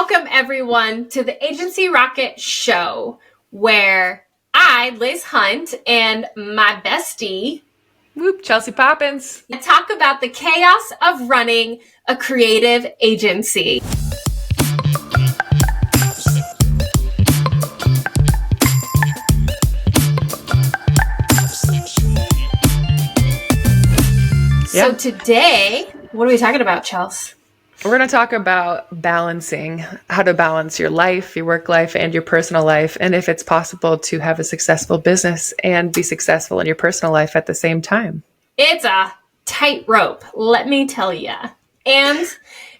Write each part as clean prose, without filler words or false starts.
welcome everyone to the Agency Rocket Show, where I, Liz Hunt, and my bestie, Chelsea Poppens, talk about the chaos of running a creative agency. So today, what are we talking about, Chelsea? we're going to talk about balancing, how to balance your life, your work life, and your personal life, and if it's possible to have a successful business and be successful in your personal life at the same time. It's a tightrope, let me tell you. And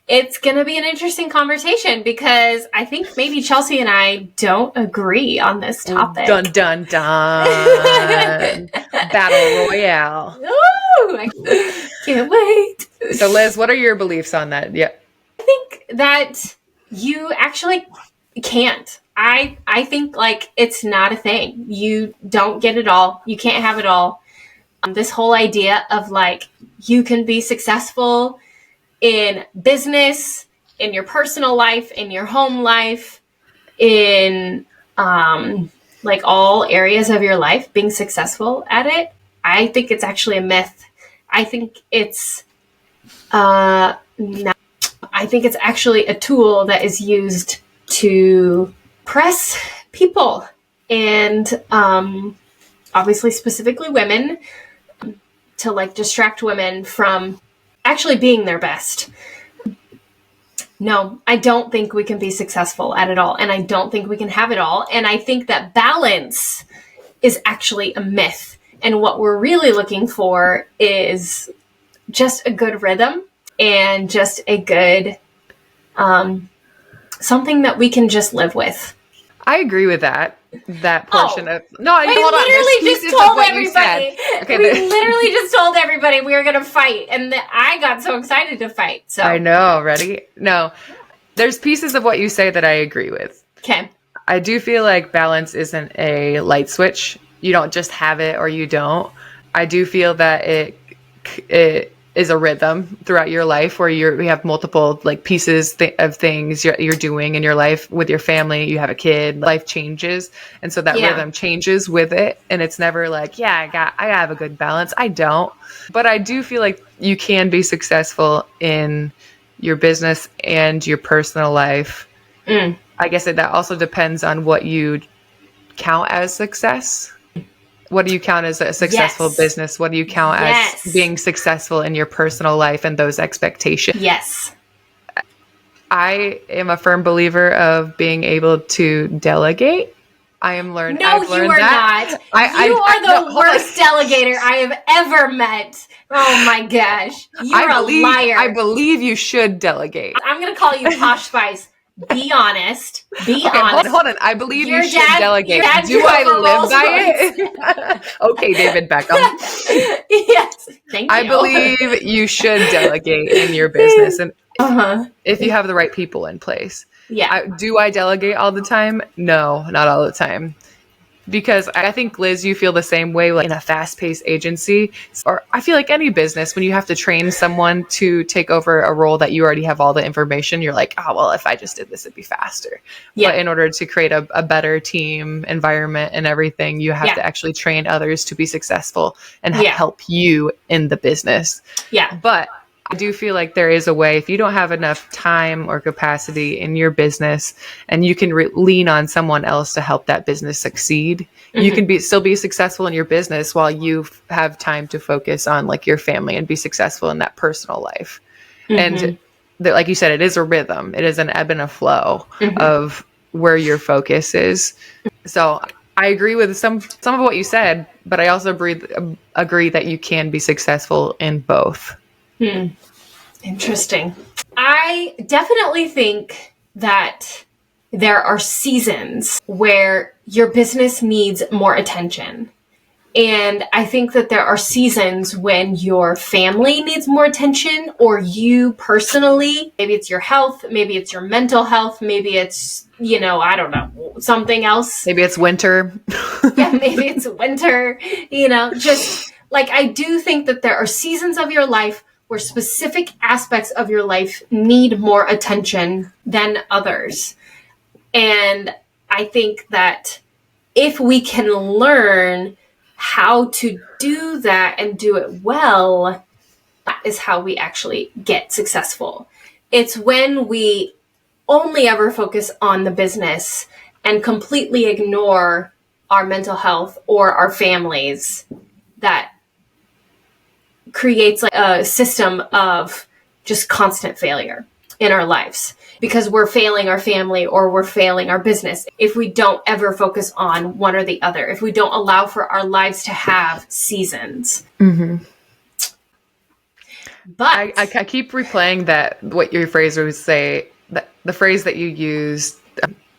it's going to be an interesting conversation because I think maybe Chelsea and I don't agree on this topic. Dun, dun, dun. Battle Royale. Ooh, I can't wait. So, Liz, what are your beliefs on that? Yeah. I think that you actually can't. I think, like, it's not a thing. You don't get it all. You can't have it all. This whole idea of, like, you can be successful in business, in your personal life, in your home life, in, like, all areas of your life, being successful at it. I think it's actually a myth. I think it's I think it's actually a tool that is used to press people and obviously specifically women, to like distract women from actually being their best. No, I don't think we can be successful at it all, and I don't think we can have it all, and I think that balance is actually a myth. And what we're really looking for is just a good rhythm and just a good, something that we can just live with. I agree with that portion of... No, we literally just told everybody. Okay, we literally just told everybody we were going to fight. And I got so excited to fight. So I know, ready? No, there's pieces of what you say that I agree with. Okay. I do feel like balance isn't a light switch. You don't just have it or you don't. I do feel that it is a rhythm throughout your life where we have multiple like pieces of things you're doing in your life with your family. You have a kid, life changes. And so that rhythm changes with it. And it's never like, I have a good balance. I don't. But I do feel like you can be successful in your business and your personal life. I guess that also depends on what you count as success. What do you count as a successful business? What do you count as being successful in your personal life and those expectations? Yes. I am a firm believer of being able to delegate. I am learning. No, you are not. You are the worst delegator I have ever met. Oh my gosh. You're a liar. I believe you should delegate. I'm going to call you Posh Spice. Be honest. Honest. Hold on. I believe you should delegate. Do I live by it? Okay, David Beckham. Yes. Thank you. I believe you should delegate in your business, and if you have the right people in place. Yeah. Do I delegate all the time? No, not all the time. Because I think, Liz, you feel the same way, like in a fast-paced agency, or I feel like any business, when you have to train someone to take over a role that you already have all the information, you're like, oh, well, if I just did this, it'd be faster. Yeah. But in order to create a better team environment and everything, you have to actually train others to be successful and help you in the business. Yeah. But I do feel like there is a way, if you don't have enough time or capacity in your business and you can lean on someone else to help that business succeed, you can still be successful in your business while you have time to focus on like your family and be successful in that personal life. And like you said, it is a rhythm. It is an ebb and a flow of where your focus is. So I agree with some of what you said, but I also agree that you can be successful in both. Interesting. I definitely think that there are seasons where your business needs more attention. And I think that there are seasons when your family needs more attention, or you personally, maybe it's your health, maybe it's your mental health, maybe it's, I don't know, something else. Maybe it's winter. Maybe it's winter, just like, I do think that there are seasons of your life where specific aspects of your life need more attention than others. And I think that if we can learn how to do that and do it well, that is how we actually get successful. It's when we only ever focus on the business and completely ignore our mental health or our families that creates like a system of just constant failure in our lives, because we're failing our family or we're failing our business if we don't ever focus on one or the other, if we don't allow for our lives to have seasons. Mm-hmm. But I keep replaying that, what your phrase would say, that the phrase that you used,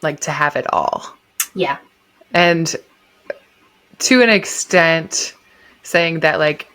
like to have it all. yeah. And to an extent, saying that like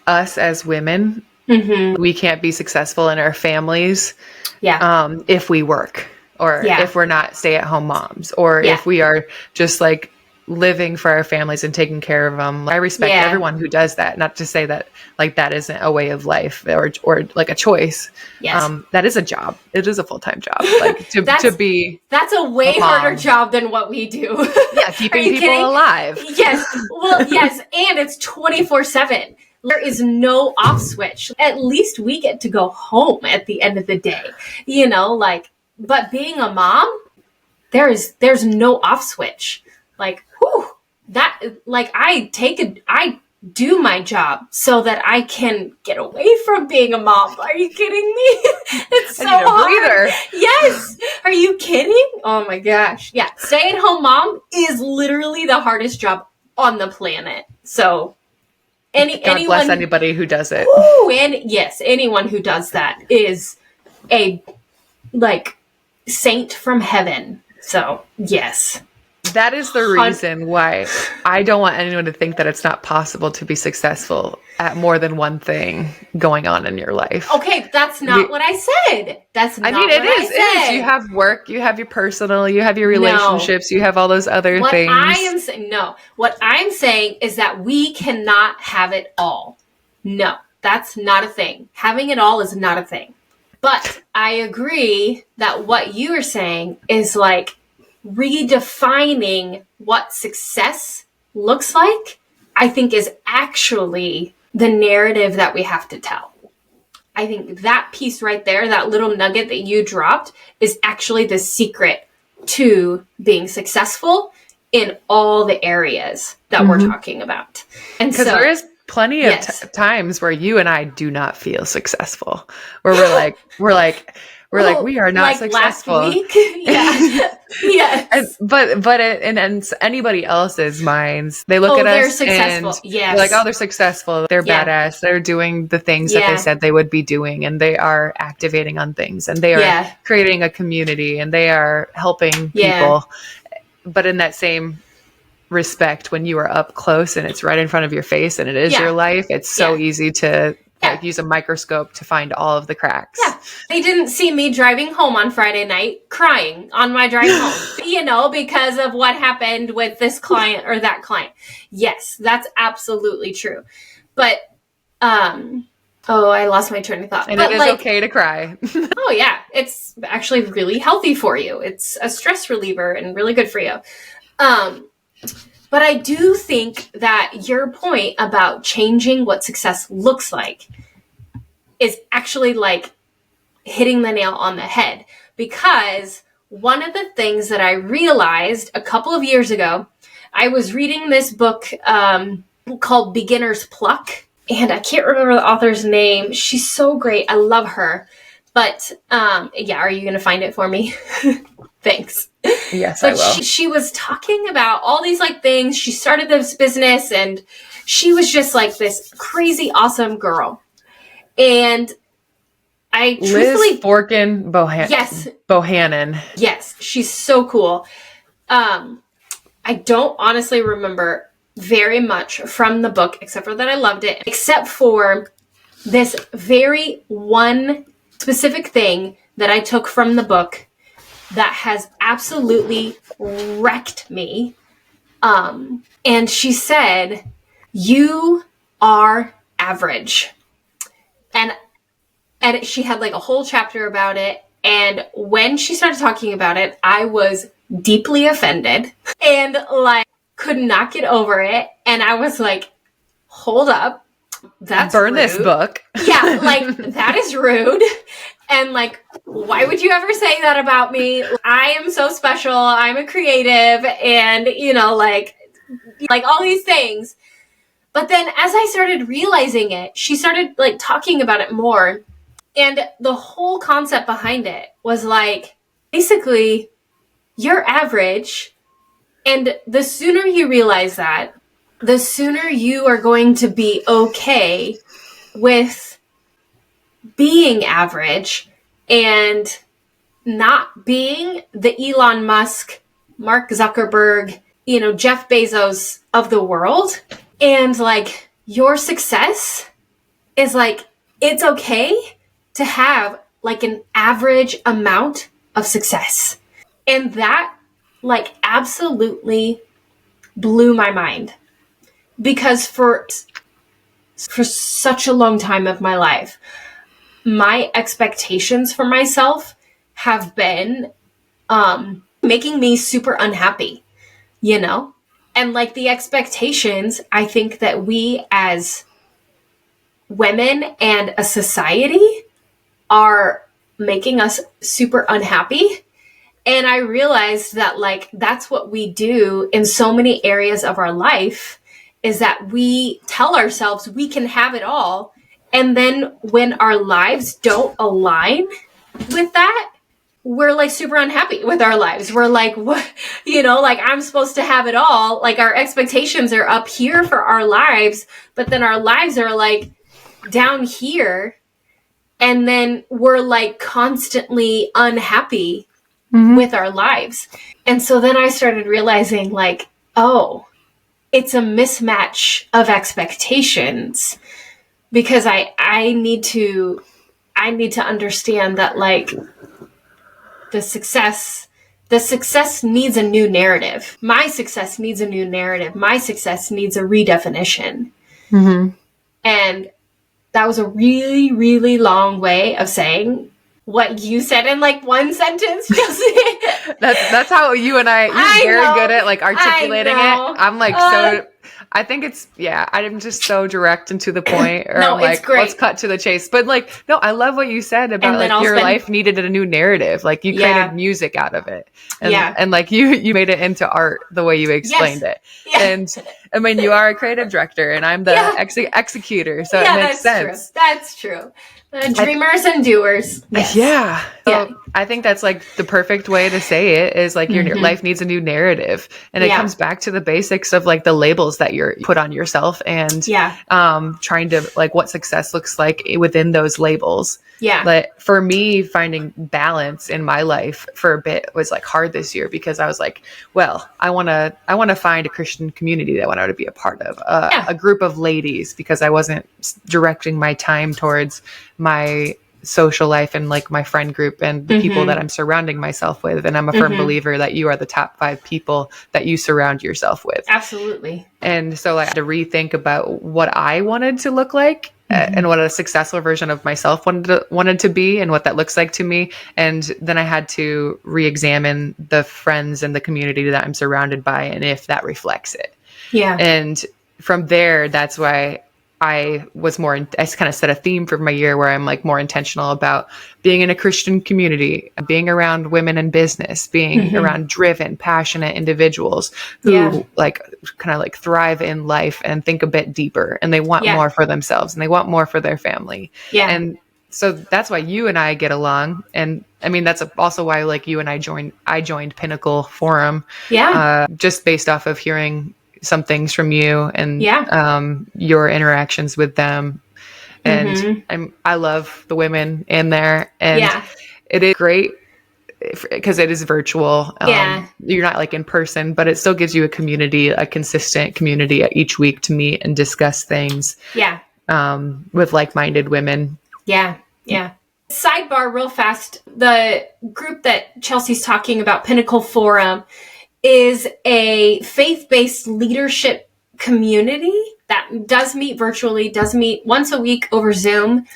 us as women, we can't be successful in our families if we work, or if we're not stay-at-home moms, or if we are just like living for our families and taking care of them. I respect everyone who does that. Not to say that like that isn't a way of life or like a choice. Yes. That is a job. It is a full-time job. Like to be. That's a way harder job than what we do. Yeah, keeping people alive. Yes. Well, yes, and it's 24/7. There is no off switch. At least we get to go home at the end of the day. You know, like, but being a mom, there's no off switch. Like, whew, that, like, I do my job so that I can get away from being a mom. Are you kidding me? It's so hard. Breather. Yes. Are you kidding? Oh my gosh. Yeah. Stay-at-home mom is literally the hardest job on the planet. So God bless anybody who does it. And yes, anyone who does that is a like saint from heaven. So yes. That is the reason why I don't want anyone to think that it's not possible to be successful at more than one thing going on in your life. Okay, that's not what I said. That's not what I said. It is. You have work, you have your personal, you have your relationships, you have all those other things. What I'm saying is that we cannot have it all. No, that's not a thing. Having it all is not a thing. But I agree that what you are saying is like redefining what success looks like, I think is actually the narrative that we have to tell. I think that piece right there, that little nugget that you dropped, is actually the secret to being successful in all the areas that we're talking about. And because there is plenty of times where you and I do not feel successful, where we're like, we are not successful. Last week? Yeah. Yes. But in anybody else's minds, they look at us and they're like, oh, they're successful. They're badass. They're doing the things that they said they would be doing, and they are activating on things, and they are creating a community, and they are helping people. But in that same respect, when you are up close and it's right in front of your face and it is your life, it's so easy to use a microscope to find all of the cracks. Yeah. They didn't see me driving home on Friday night crying on my drive home, because of what happened with this client or that client. Yes, that's absolutely true. But, I lost my train of thought. And but it is okay to cry. Oh yeah. It's actually really healthy for you. It's a stress reliever and really good for you. But I do think that your point about changing what success looks like is actually like hitting the nail on the head. Because one of the things that I realized a couple of years ago, I was reading this book called Beginner's Pluck. And I can't remember the author's name. She's so great. I love her. But are you going to find it for me? Thanks. Yes, I will. She was talking about all these like things. She started this business and she was just like this crazy awesome girl. And I Liz Forkin Bohannon. Yes, she's so cool. I don't honestly remember very much from the book, except for that I loved it, except for this very one specific thing that I took from the book that has absolutely wrecked me. And she said, "You are average." And And she had like a whole chapter about it. And when she started talking about it, I was deeply offended and like could not get over it. And I was like, hold up. That's Burn rude. This book. Yeah, like that is rude. And like, why would you ever say that about me? I am so special. I'm a creative and, you know, like all these things. But then as I started realizing it, she started like talking about it more. And the whole concept behind it was like, basically, you're average. And the sooner you realize that, the sooner you are going to be okay with being average and not being the Elon Musk, Mark Zuckerberg, you know, Jeff Bezos of the world. And like your success is like, it's okay to have like an average amount of success. And that like absolutely blew my mind, because for such a long time of my life, my expectations for myself have been making me super unhappy, you know? And like the expectations, I think that we as women and a society are making us super unhappy. And I realized that like that's what we do in so many areas of our life, is that we tell ourselves we can have it all. And then when our lives don't align with that, we're like super unhappy with our lives. We're like, what, you know, like I'm supposed to have it all. Like our expectations are up here for our lives, but then our lives are like down here. And then we're like constantly unhappy with our lives. And so then I started realizing like, oh, it's a mismatch of expectations, because I need to understand that like the success needs a new narrative. My success needs a new narrative. My success needs a redefinition. Mm-hmm. And that was a really, really long way of saying what you said in like one sentence. That's how you and you're very good at like articulating it. I'm like so I think it's, yeah, I'm just so direct and to the point. Or No, I'm like, it's great. Let's cut to the chase. But like, no, I love what you said about like your life needed a new narrative. Like you created music out of it. And, and like you made it into art the way you explained it. Yeah. And I mean, you are a creative director and I'm the executor. So it makes sense. True. That's true. Dreamers and doers. Yes. Yeah. So I think that's like the perfect way to say it, is like your life needs a new narrative. And it comes back to the basics of like the labels that you're put on yourself and trying to like what success looks like within those labels. Yeah. But for me, finding balance in my life for a bit was like hard this year, because I was like, well, I want to find a Christian community that I want to be a part of, a group of ladies, because I wasn't directing my time towards my social life and like my friend group and the people that I'm surrounding myself with. And I'm a firm believer that you are the top 5 people that you surround yourself with. Absolutely. And so I had to rethink about what I wanted to look like and what a successful version of myself wanted to be and what that looks like to me. And then I had to re-examine the friends and the community that I'm surrounded by and if that reflects it. Yeah. And from there, that's why I was I kind of set a theme for my year where I'm like more intentional about being in a Christian community, being around women in business, being around driven, passionate individuals who like kind of like thrive in life and think a bit deeper, and they want more for themselves and they want more for their family. Yeah. And so that's why you and I get along. And I mean, that's also why like you and I joined Pinnacle Forum. Yeah. Just based off of hearing some things from you and your interactions with them. And I love the women in there, and it is great because it is virtual. You're not like in person, but it still gives you a community, a consistent community each week to meet and discuss things with like-minded women. Yeah. Yeah. Sidebar real fast. The group that Chelsea's talking about, Pinnacle Forum, is a faith-based leadership community that does meet virtually, does meet once a week over Zoom.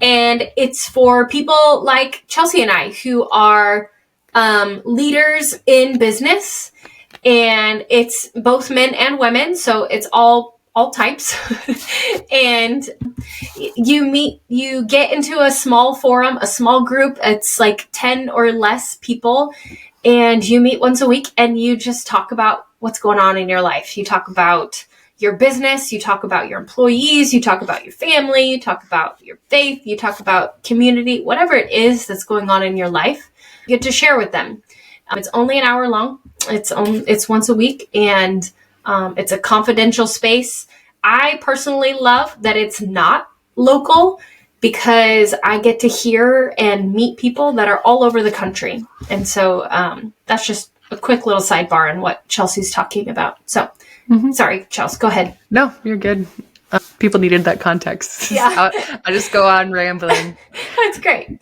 And it's for people like Chelsea and I who are leaders in business, and it's both men and women, so it's all types. And you get into a small forum, a small group. It's like 10 or less people, and you meet once a week and you just talk about what's going on in your life. You talk about your business, you talk about your employees, you talk about your family, you talk about your faith, you talk about community, whatever it is that's going on in your life, you get to share with them. It's only an hour long. It's once a week, and it's a confidential space. I personally love that it's not local, because I get to hear and meet people that are all over the country. And so that's just a quick little sidebar on what Chelsea's talking about. So sorry, Chelsea, go ahead. No, you're good. People needed that context. Yeah. I'll just go on rambling. That's great.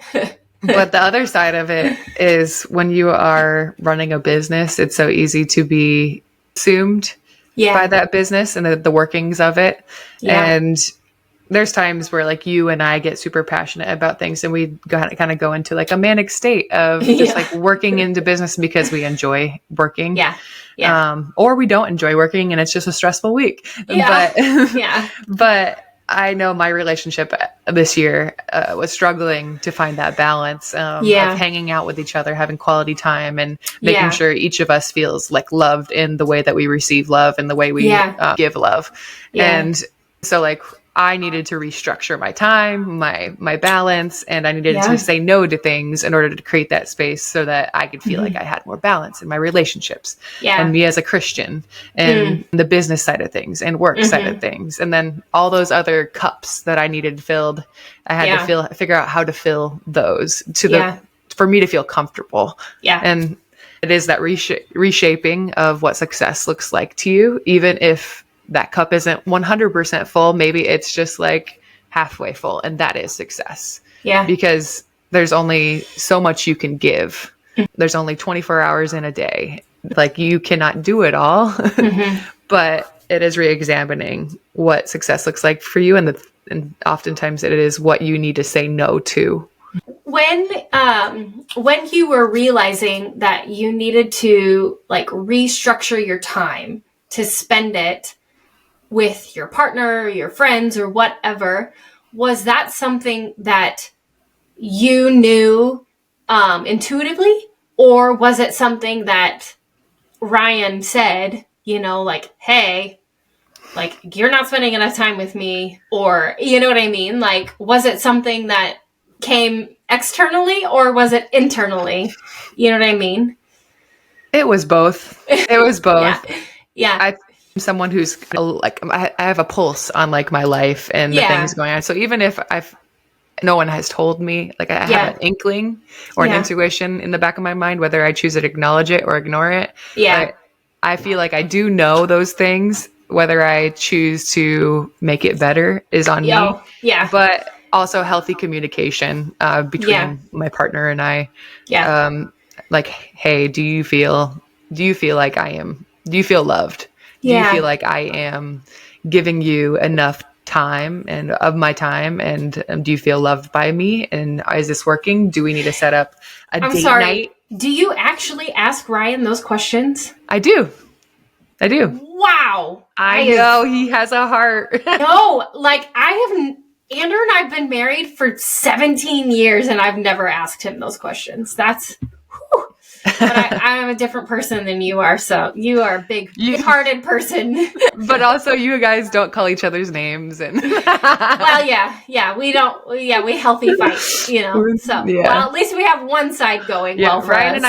But the other side of it is, when you are running a business, it's so easy to be consumed by that business and the workings of it. Yeah. And there's times where like you and I get super passionate about things, and we kind of go into like a manic state of just like working into business because we enjoy working. Yeah. Or we don't enjoy working and it's just a stressful week. Yeah. But I know my relationship this year was struggling to find that balance of hanging out with each other, having quality time, and making sure each of us feels like loved in the way that we receive love and the way we give love. Yeah. And so like I needed to restructure my time, my balance, and I needed to say no to things in order to create that space so that I could feel like I had more balance in my relationships and me as a Christian, and the business side of things and work side of things. And then all those other cups that I needed filled, I had to figure out how to fill those for me to feel comfortable. Yeah. And it is that reshaping of what success looks like to you, even if that cup isn't 100% full. Maybe it's just like halfway full, and that is success. Yeah. Because there's only so much you can give. There's only 24 hours in a day. Like you cannot do it all, but it is re-examining what success looks like for you. And oftentimes it is what you need to say no to. When you were realizing that you needed to like restructure your time to spend it with your partner, your friends, or whatever, was that something that you knew intuitively, or was it something that Ryan said, like, hey, like, you're not spending enough time with me, or, you know what I mean? Like, was it something that came externally, or was it internally? You know what I mean? It was both. It was both. Yeah. I'm someone who's like, I have a pulse on like my life and the things going on. So even if no one has told me, like I have an inkling or an intuition in the back of my mind, whether I choose to acknowledge it or ignore it. Yeah. But I feel like I do know those things. Whether I choose to make it better is on me. Yeah. But also healthy communication between my partner and I. Yeah. Like, hey, do you feel like do you feel loved? Do you feel like I am giving you enough time and of my time, and do you feel loved by me? And is this working? Do we need to set up a date night? Do you actually ask Ryan those questions? I do. Wow. I know he has a heart. No, like Andrew and I've been married for 17 years and I've never asked him those questions. That's, whew. But I'm a different person than you are, so you are a big-hearted person. But also, you guys don't call each other's names, and well, we don't. Yeah, we healthy fight, So, well, at least we have one side going well for us.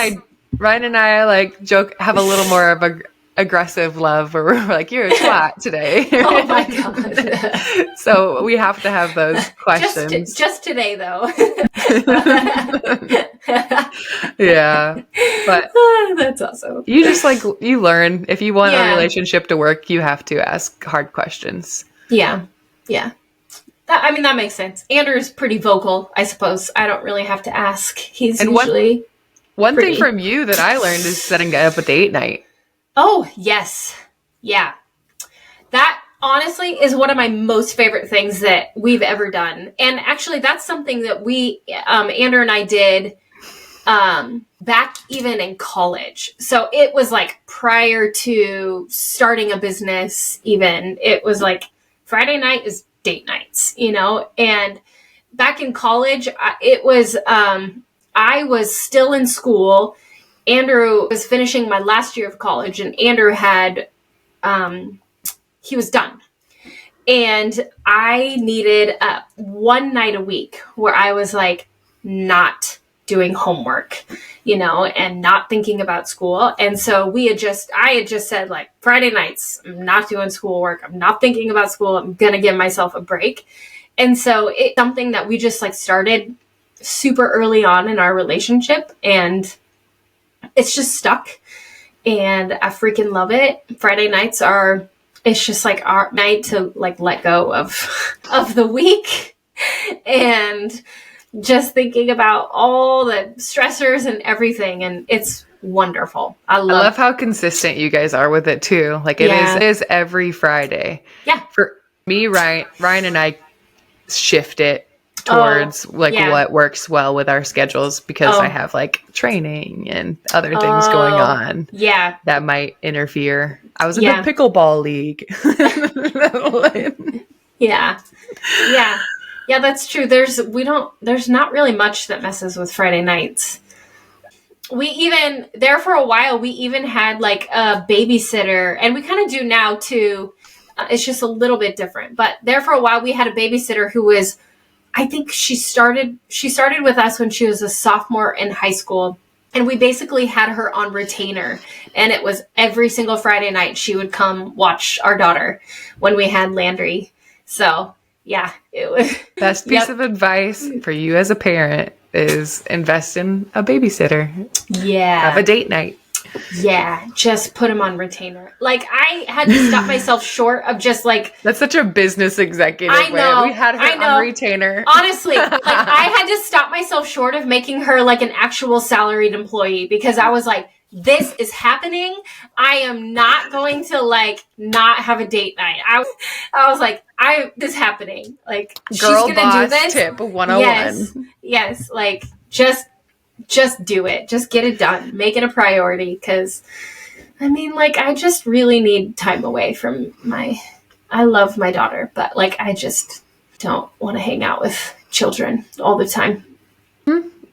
Ryan and I like joke, have a little more of a aggressive love, where we're like, you're a twat today. Oh my god. So we have to have those questions. Just today though. Yeah. But that's awesome. You just you learn, if you want a relationship to work, you have to ask hard questions. Yeah. That makes sense. Andrew's pretty vocal, I suppose. I don't really have to ask. He's usually one thing from you that I learned is setting up a date night. Oh, yes. Yeah. That honestly is one of my most favorite things that we've ever done. And actually, that's something that we, Andrew and I did back even in college. So it was like prior to starting a business, even. It was like Friday night is date nights, you know? And back in college, I was still in school. Andrew was finishing my last year of college, and Andrew had, he was done. And I needed one night a week where I was like not doing homework, you know, and not thinking about school. And so I had just said like Friday nights, I'm not doing schoolwork. I'm not thinking about school. I'm going to give myself a break. And so it's something that we just like started super early on in our relationship, and it's just stuck, and I freaking love it. Friday nights it's just like our night to like let go of the week and just thinking about all the stressors and everything. And it's wonderful. I love how consistent you guys are with it too. Like it is every Friday. Yeah. For me, Ryan and I shift it towards what works well with our schedules, because I have like training and other things going on that might interfere. I was in the pickleball league. Yeah, that's true. There's not really much that messes with Friday nights. For a while, we even had like a babysitter, and we kind of do now too. It's just a little bit different, but there for a while we had a babysitter who was, I think she started with us when she was a sophomore in high school, and we basically had her on retainer, and it was every single Friday night she would come watch our daughter when we had Landry. So yeah, it was best piece of advice for you as a parent is invest in a babysitter. Yeah. Have a date night. Yeah, just put him on retainer. Like, I had to stop myself short of just like... That's such a business executive way. We had her on retainer. Honestly, like, I had to stop myself short of making her like an actual salaried employee, because I was like, this is happening. I am not going to like not have a date night. I was like, this is happening. Like, girl she's boss do this. Tip 101. Yes. Like, just do it. Just get it done. Make it a priority, because, I mean, like, I just really need time away from I love my daughter, but, like, I just don't want to hang out with children all the time.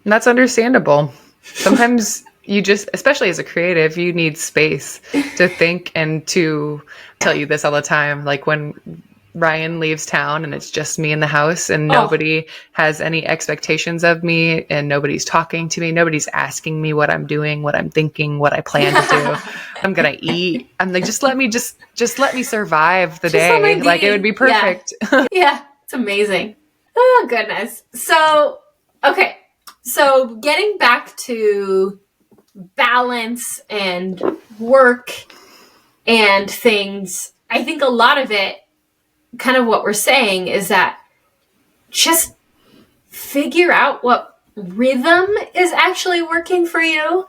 That's understandable. Sometimes you just, especially as a creative, you need space to think and to tell you this all the time. Like when Ryan leaves town and it's just me in the house and nobody has any expectations of me and nobody's talking to me. Nobody's asking me what I'm doing, what I'm thinking, what I plan to do. I'm going to eat. I'm like, just let me survive the day. Like, it would be perfect. Yeah. It's amazing. Oh, goodness. So, okay. So getting back to balance and work and things, I think a lot of it, kind of what we're saying, is that just figure out what rhythm is actually working for you.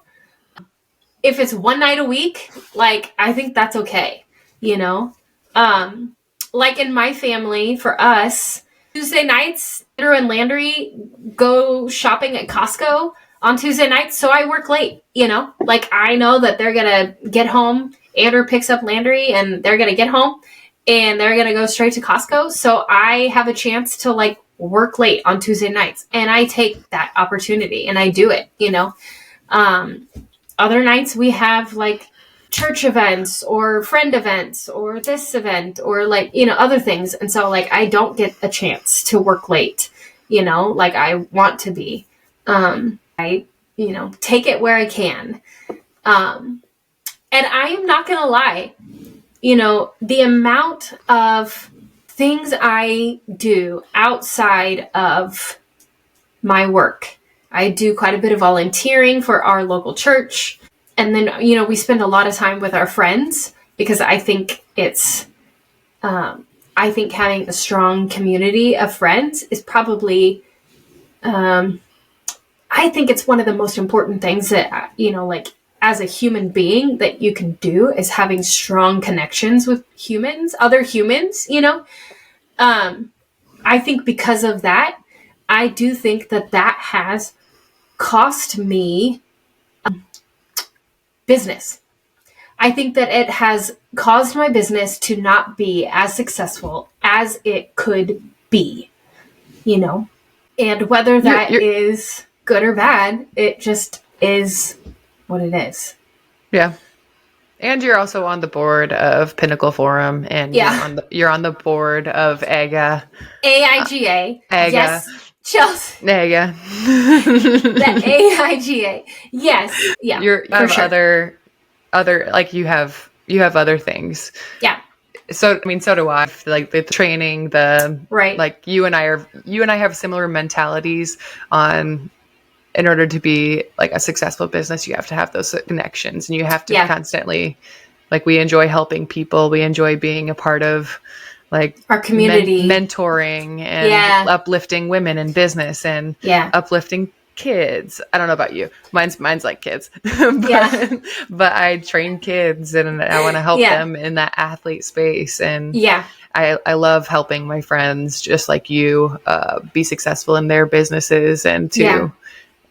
If it's one night a week, like, I think that's okay, you know? Like in my family, for us, Tuesday nights, Andrew and Landry go shopping at Costco on Tuesday nights, so I work late, you know? Like, I know that they're gonna get home, Andrew picks up Landry, and they're gonna get home, and they're going to go straight to Costco. So I have a chance to like work late on Tuesday nights, and I take that opportunity and I do it, you know. Other nights we have like church events or friend events or this event or like, you know, other things. And so like, I don't get a chance to work late, you know, like I want to be. I, you know, take it where I can. And I am not going to lie. You know, the amount of things I do outside of my work. I do quite a bit of volunteering for our local church. And then, you know, we spend a lot of time with our friends, because I think I think having a strong community of friends is probably, I think it's one of the most important things that, you know, like, as a human being that you can do is having strong connections with humans, other humans, you know? I think because of that, I do think that that has cost me business. I think that it has caused my business to not be as successful as it could be, you know? And whether that is good or bad, it just is what it is. Yeah. And you're also on the board of Pinnacle Forum, and you're on the board of AGA. AIGA. AGA. Yes, Chelsea. AGA. The AIGA. Yes. Yeah. You have sure. other like you have other things. Yeah. So I mean, so do I. Like the training, right. Like you and I have similar mentalities on. In order to be like a successful business, you have to have those connections, and you have to constantly, like, we enjoy helping people. We enjoy being a part of like our community, mentoring and uplifting women in business and uplifting kids. I don't know about you. Mine's like kids, but I train kids and I want to help them in that athlete space. And I love helping my friends just like you, be successful in their businesses and to,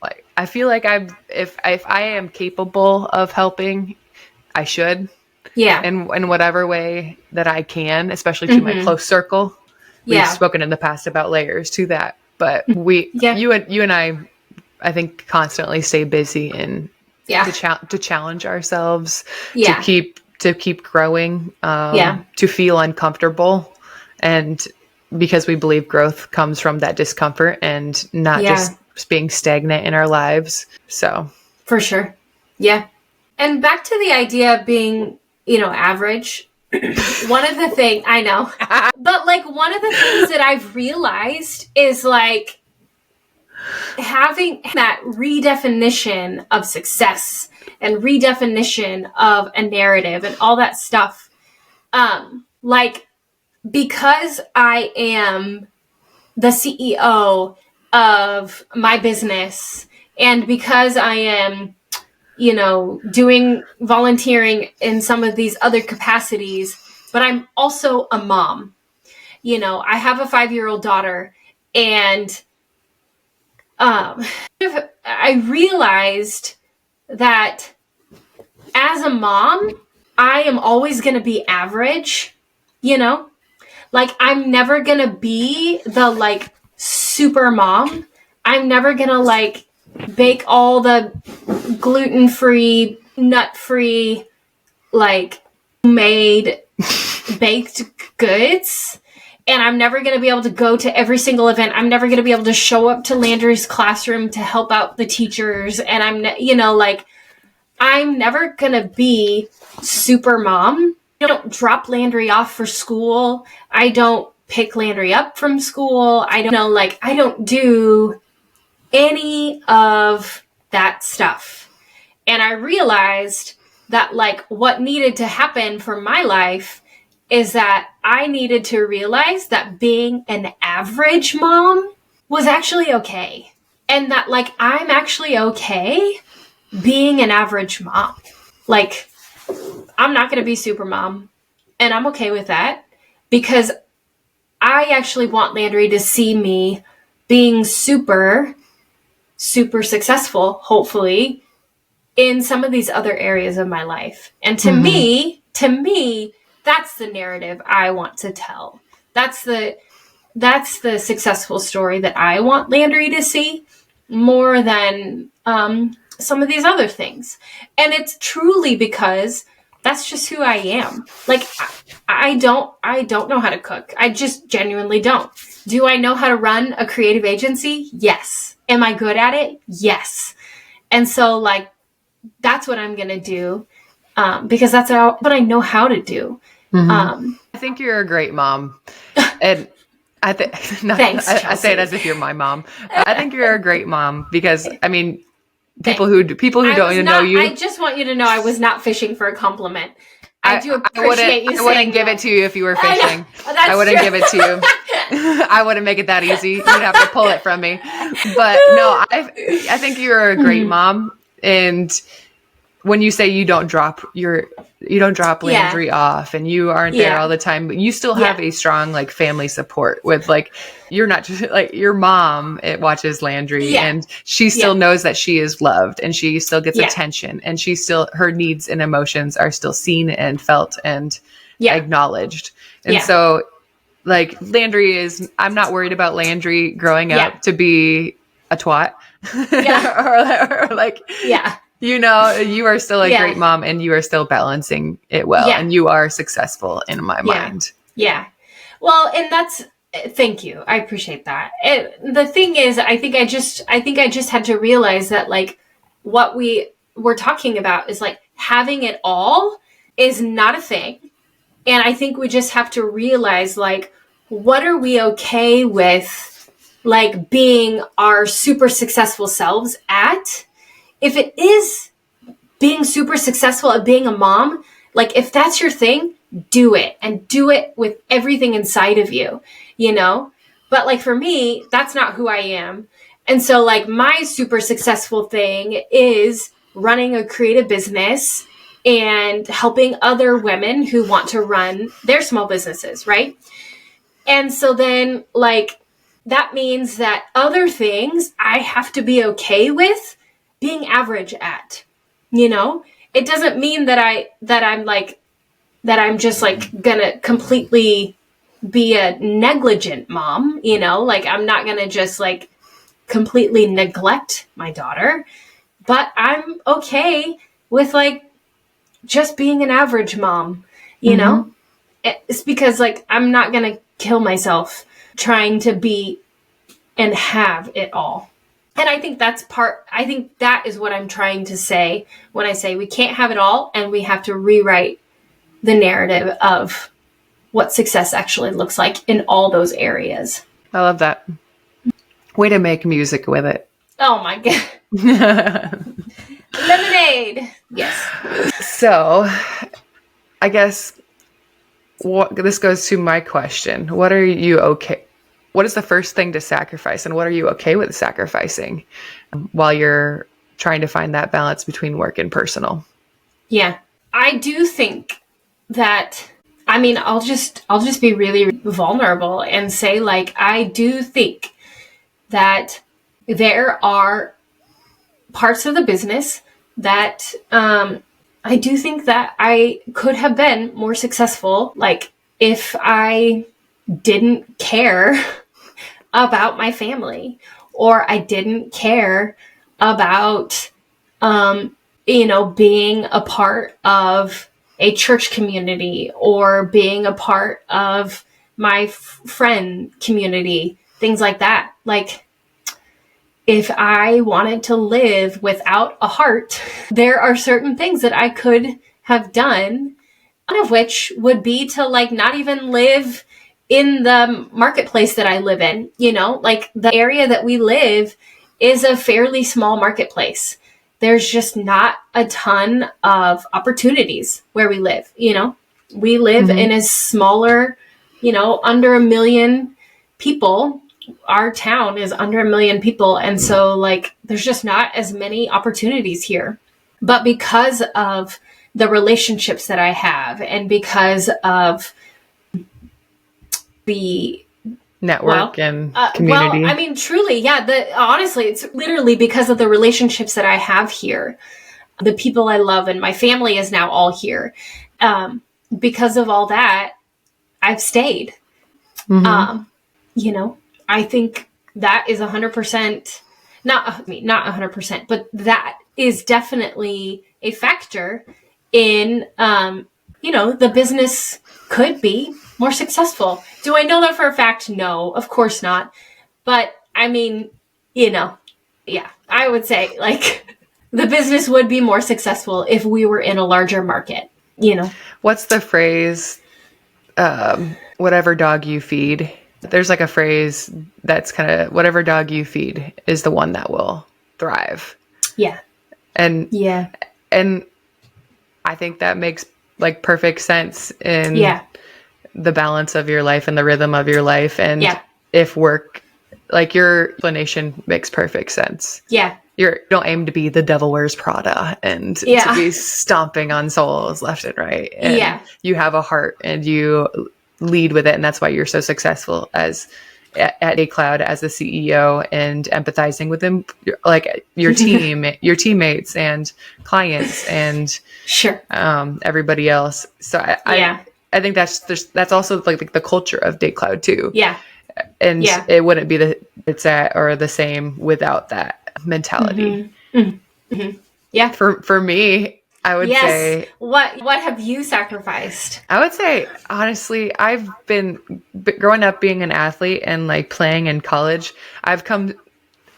like, I feel like if I am capable of helping, I should. Yeah. In whatever way that I can, especially to my close circle. We've spoken in the past about layers to that, but you and I think constantly stay busy and to challenge ourselves, to keep growing, to feel uncomfortable, and because we believe growth comes from that discomfort and not just being stagnant in our lives. So for sure. Yeah. And back to the idea of being, average. One of the things I know, but like one of the things that I've realized is like having that redefinition of success and redefinition of a narrative and all that stuff. Like, because I am the CEO of my business, and because I am, doing volunteering in some of these other capacities, but I'm also a mom. I have a 5-year-old daughter, and I realized that as a mom, I am always going to be average, like I'm never going to be the like super mom. I'm never going to like bake all the gluten-free, nut-free, like made baked goods. And I'm never going to be able to go to every single event. I'm never going to be able to show up to Landry's classroom to help out the teachers. And I'm never going to be super mom. I don't drop Landry off for school. I don't pick Landry up from school. I don't do any of that stuff. And I realized that like what needed to happen for my life is that I needed to realize that being an average mom was actually okay. And that like I'm actually okay being an average mom. Like, I'm not going to be super mom, and I'm okay with that because I actually want Landry to see me being super, super successful, hopefully, in some of these other areas of my life. And to me, that's the narrative I want to tell. That's the successful story that I want Landry to see more than some of these other things. And it's truly because that's just who I am. Like, I don't know how to cook. I just genuinely don't. Do I know how to run a creative agency? Yes. Am I good at it? Yes. And so, like, that's what I'm going to do because that's what I know how to do. I think you're a great mom. And Thanks, I say it as if you're my mom. I think you're a great mom because, I mean, people who don't even know you. I just want you to know I was not fishing for a compliment. I do appreciate you saying I wouldn't give it to you if you were fishing. I wouldn't give it to you. I wouldn't make it that easy. You'd have to pull it from me. But no, I think you're a great mom. And when you say you don't drop Landry off and you aren't there all the time, but you still have a strong like family support with like, you're not just like your mom, it watches Landry and she still knows that she is loved and she still gets attention and she still, her needs and emotions are still seen and felt and acknowledged. And so like Landry is, I'm not worried about Landry growing up to be a twat or like, you know, you are still a great mom and you are still balancing it well and you are successful in my mind. Yeah. Well, and that's, thank you. I appreciate that. The thing is, I think I just had to realize that like what we were talking about is like having it all is not a thing. And I think we just have to realize like, what are we okay with like being our super successful selves at? If it is being super successful at being a mom, like if that's your thing, do it and do it with everything inside of you, you know? But like for me, that's not who I am. And so like my super successful thing is running a creative business and helping other women who want to run their small businesses, right? And so then like that means that other things I have to be okay with being average at, you know. It doesn't mean that I'm just like gonna completely be a negligent mom, you know, like I'm not gonna just like completely neglect my daughter, but I'm okay with like just being an average mom, you know. It's because like I'm not gonna kill myself trying to be and have it all. And I think I think that is what I'm trying to say when I say we can't have it all and we have to rewrite the narrative of what success actually looks like in all those areas. I love that. Way to make music with it. Oh my God. Lemonade. Yes. So I guess this goes to my question. What is the first thing to sacrifice and what are you okay with sacrificing while you're trying to find that balance between work and personal? Yeah. I do think that, I mean, I'll just be really vulnerable and say like, I do think that there are parts of the business that, I do think that I could have been more successful. Like if I didn't care about my family or I didn't care about, you know, being a part of a church community or being a part of my friend community, things like that. Like if I wanted to live without a heart, there are certain things that I could have done, one of which would be to like not even live in the marketplace that I live in, you know, like the area that we live is a fairly small marketplace. There's just not a ton of opportunities where we live, you know. We live in a smaller, you know, under 1 million people. Our town is under 1 million people. And so like, there's just not as many opportunities here. But because of the relationships that I have and because of the network and community. Well, I mean, truly, yeah. Honestly, it's literally because of the relationships that I have here, the people I love, and my family is now all here. Because of all that, I've stayed. You know, I think that is 100%, not 100%, but that is definitely a factor in, you know, the business could be more successful. Do I know that for a fact? No, of course not. But I mean, you know, yeah, I would say like the business would be more successful if we were in a larger market, you know. What's the phrase? Whatever dog you feed. There's like a phrase that's kind of whatever dog you feed is the one that will thrive. Yeah. And I think that makes like perfect sense in the balance of your life and the rhythm of your life. And if work, like your explanation makes perfect sense. Yeah. you don't aim to be the devil wears Prada and to be stomping on souls left and right. And you have a heart and you lead with it. And that's why you're so successful at DayCloud as the CEO, and empathizing with them, like your team, your teammates and clients and everybody else. So I think that's also like the culture of DayCloud too. Yeah. And it wouldn't be the same without that mentality. Yeah. For me, I would say, what have you sacrificed? I would say, honestly, I've been growing up being an athlete and like playing in college. I've come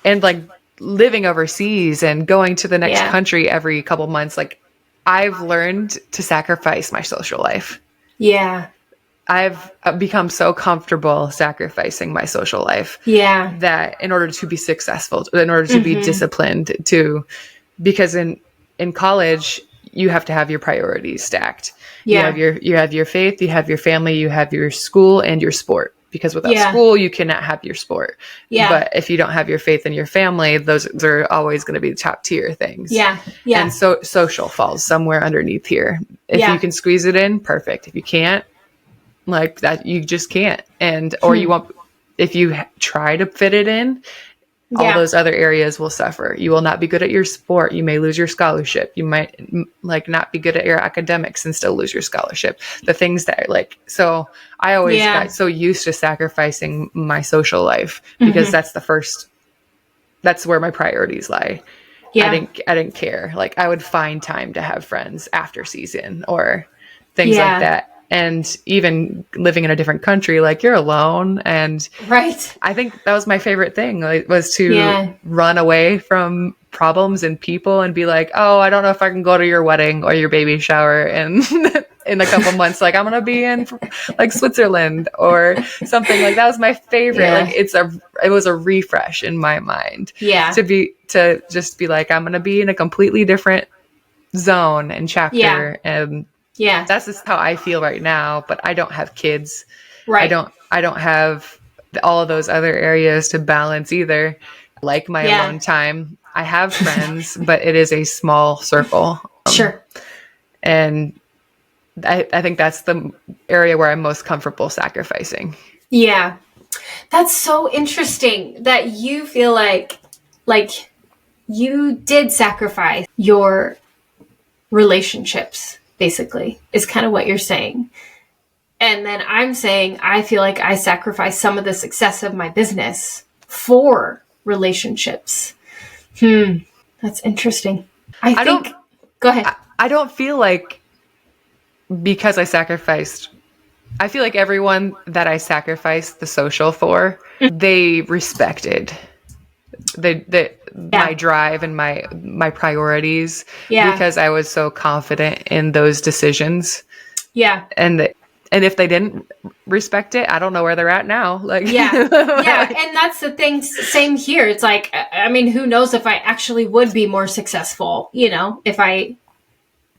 and like living overseas and going to the next country every couple months. Like I've learned to sacrifice my social life. Yeah. I've become so comfortable sacrificing my social life. Yeah. That in order to be successful, in order to be disciplined because in college, you have to have your priorities stacked. Yeah. You have your faith, you have your family, you have your school and your sport, because without school, you cannot have your sport. Yeah. But if you don't have your faith and your family, those are always going to be the top tier things. Yeah. Yeah. And so social falls somewhere underneath here. If you can squeeze it in, perfect. If you can't, like that, you just can't. And, or you won't, if you try to fit it in, all those other areas will suffer. You will not be good at your sport. You may lose your scholarship. You might like not be good at your academics and still lose your scholarship. The things that like, so I always got so used to sacrificing my social life because that's where my priorities lie. Yeah. I didn't care. Like I would find time to have friends after season or things like that. And even living in a different country, like you're alone. And I think that was my favorite thing, like, was to run away from problems and people and be like, oh, I don't know if I can go to your wedding or your baby shower and in a couple months, like I'm going to be in like Switzerland or something. Like that was my favorite. Like it was a refresh in my mind to just be like, I'm going to be in a completely different zone and chapter. And that's just how I feel right now, but I don't have kids. Right. I don't have all of those other areas to balance either. Like my alone time. I have friends, but it is a small circle. And I think that's the area where I'm most comfortable sacrificing. Yeah. That's so interesting that you feel like you did sacrifice your relationships. Basically, is kind of what you're saying. And then I'm saying, I feel like I sacrificed some of the success of my business for relationships. That's interesting. Go ahead. I don't feel like because I feel like everyone that I sacrificed the social for, they respected my drive and my priorities because I was so confident in those decisions. Yeah. And if they didn't respect it, I don't know where they're at now. Like, And that's the thing. Same here. It's like, I mean, who knows if I actually would be more successful, if I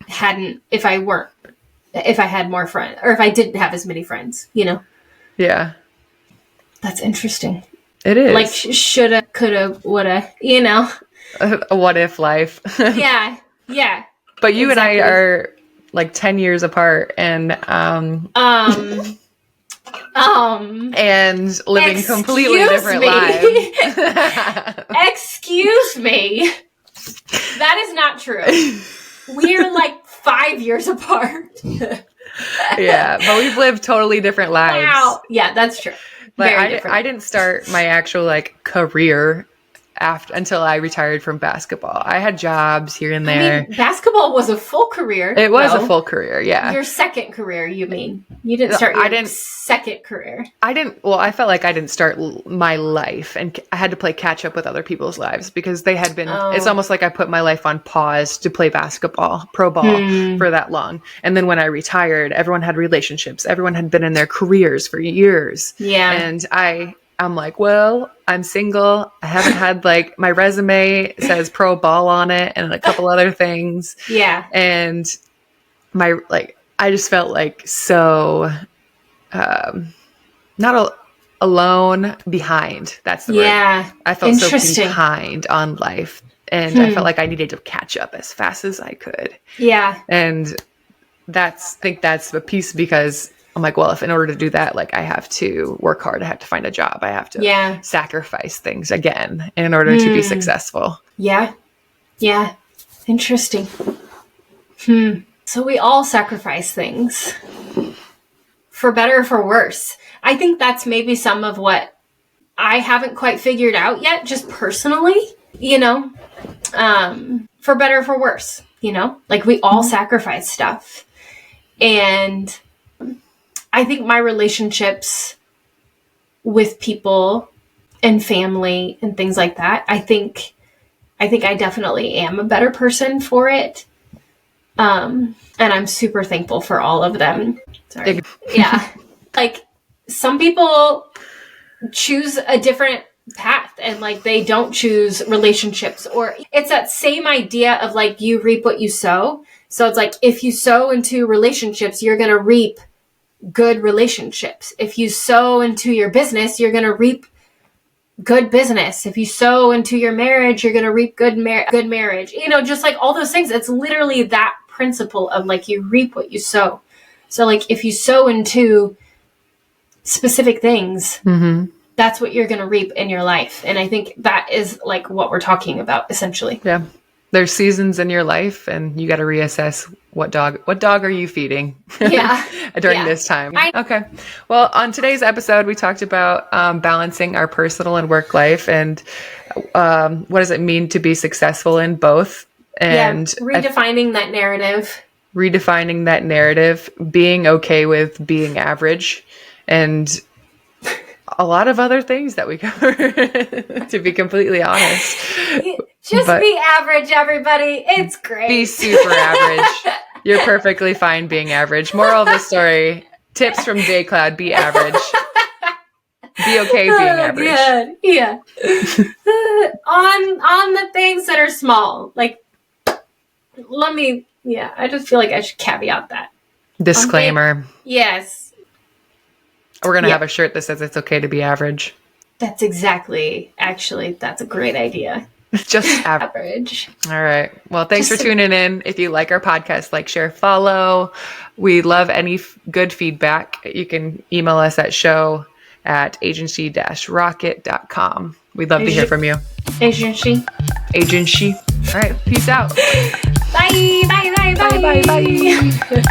had more friends or if I didn't have as many friends, Yeah. That's interesting. It is. Like shoulda, coulda, woulda, A what if life. Yeah. But you and I are like 10 years apart and and living completely different lives. Excuse me. That is not true. We're like 5 years apart. Yeah, but we've lived totally different lives. Wow. Yeah, that's true. But I didn't start my actual like career until I retired from basketball. I had jobs here and there. I mean, basketball was a full career. It was a full career, yeah. Your second career, you mean? You didn't start your second career. I felt like I didn't start my life, and I had to play catch up with other people's lives because they had been, it's almost like I put my life on pause to play basketball, pro ball for that long. And then when I retired, everyone had relationships. Everyone had been in their careers for years. Yeah. And I'm like, well, I'm single. I haven't had like my resume says pro ball on it and a couple other things. Yeah. And I just felt like so, not alone, behind. That's the word. I felt so behind on life And I felt like I needed to catch up as fast as I could. Yeah. And I think that's the piece, because I'm like, well, if in order to do that, like I have to work hard, I have to find a job, I have to sacrifice things again in order to be successful. Yeah. Yeah. Interesting. So we all sacrifice things, for better or for worse. I think that's maybe some of what I haven't quite figured out yet, just personally, for better or for worse, like we all sacrifice stuff. And I think my relationships with people and family and things like that, I think I definitely am a better person for it. And I'm super thankful for all of them. Sorry. Yeah. Like some people choose a different path and like they don't choose relationships, or it's that same idea of like you reap what you sow. So it's like if you sow into relationships, you're going to reap good relationships. If you sow into your business, you're going to reap good business. If you sow into your marriage, you're going to reap good marriage. Just like all those things. It's literally that principle of like you reap what you sow. So like if you sow into specific things, that's what you're going to reap in your life. And I think that is like what we're talking about essentially. Yeah. There's seasons in your life and you got to reassess what dog are you feeding during this time. Okay. Well, on today's episode, we talked about balancing our personal and work life and what does it mean to be successful in both. And redefining that narrative, being okay with being average, and a lot of other things that we cover, to be completely honest. Be average, everybody. It's great. Be super average. You're perfectly fine being average. Moral of the story, tips from DayCloud, be average. Be okay being average. Yeah. on the things that are small. Like, I just feel like I should caveat that. Disclaimer. Yes. We're going to have a shirt that says it's okay to be average. That's a great idea. Just average. All right. Well, thanks for tuning in. If you like our podcast, like, share, follow. We love any good feedback. You can email us at show@agency-rocket.com. We'd love to hear from you. Agency. All right. Peace out. Bye. Bye. Bye. Bye. Bye. Bye. Bye.